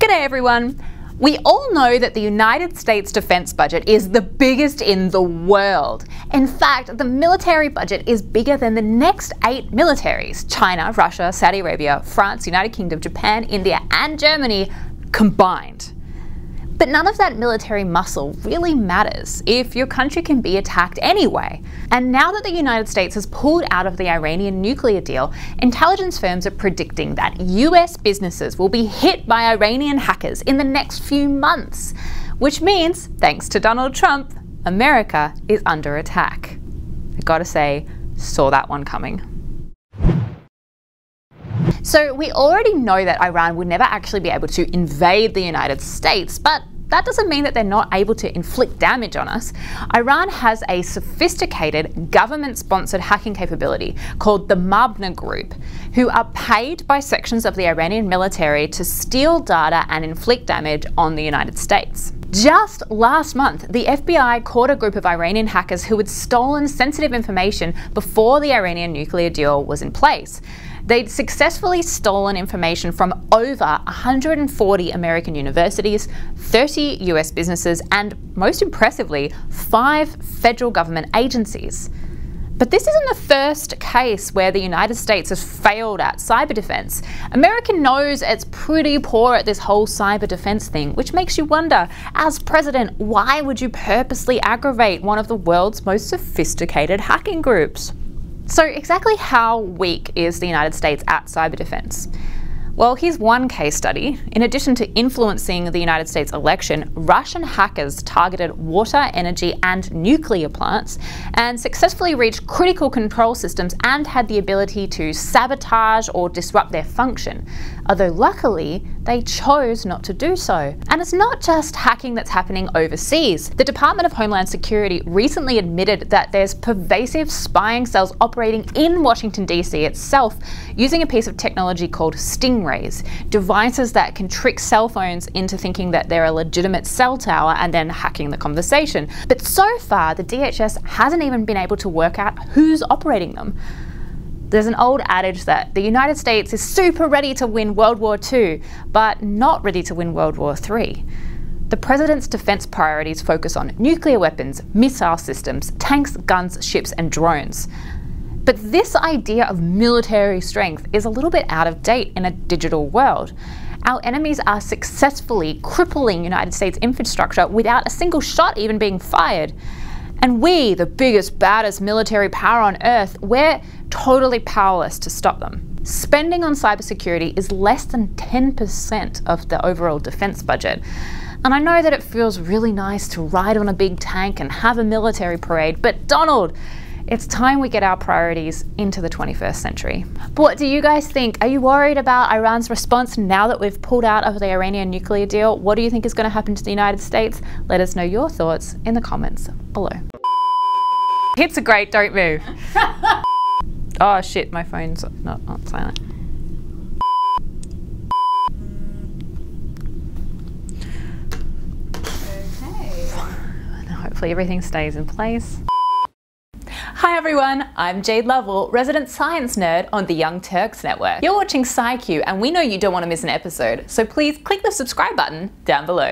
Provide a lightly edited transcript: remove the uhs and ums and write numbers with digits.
G'day everyone! We all know that the United States defense budget is the biggest in the world. In fact, the military budget is bigger than the next 8 militaries: China, Russia, Saudi Arabia, France, United Kingdom, Japan, India, and Germany combined. But none of that military muscle really matters if your country can be attacked anyway. And now that the United States has pulled out of the Iranian nuclear deal, intelligence firms are predicting that US businesses will be hit by Iranian hackers in the next few months, which means, thanks to Donald Trump, America is under attack. I gotta say, saw that one coming. So we already know that Iran would never actually be able to invade the United States, but that doesn't mean that they're not able to inflict damage on us. Iran has a sophisticated government-sponsored hacking capability called the Mabna Group, who are paid by sections of the Iranian military to steal data and inflict damage on the United States. Just last month, the FBI caught a group of Iranian hackers who had stolen sensitive information before the Iranian nuclear deal was in place. They'd successfully stolen information from over 140 American universities, 30 US businesses, and most impressively, 5 federal government agencies. But this isn't the first case where the United States has failed at cyber defense. America knows it's pretty poor at this whole cyber defense thing, which makes you wonder, as president, why would you purposely aggravate one of the world's most sophisticated hacking groups? So exactly how weak is the United States at cyber defense? Well, here's one case study. In addition to influencing the United States election, Russian hackers targeted water, energy, and nuclear plants and successfully reached critical control systems and had the ability to sabotage or disrupt their function. Although luckily, they chose not to do so. And it's not just hacking that's happening overseas. The Department of Homeland Security recently admitted that there's pervasive spying cells operating in Washington, D.C. itself, using a piece of technology called stingrays, devices that can trick cell phones into thinking that they're a legitimate cell tower and then hacking the conversation. But so far, the DHS hasn't even been able to work out who's operating them. There's an old adage that the United States is super ready to win World War II, but not ready to win World War III. The president's defense priorities focus on nuclear weapons, missile systems, tanks, guns, ships, and drones. But this idea of military strength is a little bit out of date in a digital world. Our enemies are successfully crippling United States infrastructure without a single shot even being fired. And we, the biggest, baddest military power on earth, we're totally powerless to stop them. Spending on cybersecurity is less than 10% of the overall defense budget. And I know that it feels really nice to ride on a big tank and have a military parade, but Donald, it's time we get our priorities into the 21st century. But what do you guys think? Are you worried about Iran's response now that we've pulled out of the Iranian nuclear deal? What do you think is going to happen to the United States? Let us know your thoughts in the comments below. Hits are great, don't move. Oh shit, my phone's not silent. Okay. Hopefully everything stays in place. Hi everyone, I'm Jade Lovell, resident science nerd on the Young Turks Network. You're watching SciQ and we know you don't want to miss an episode, so please click the subscribe button down below.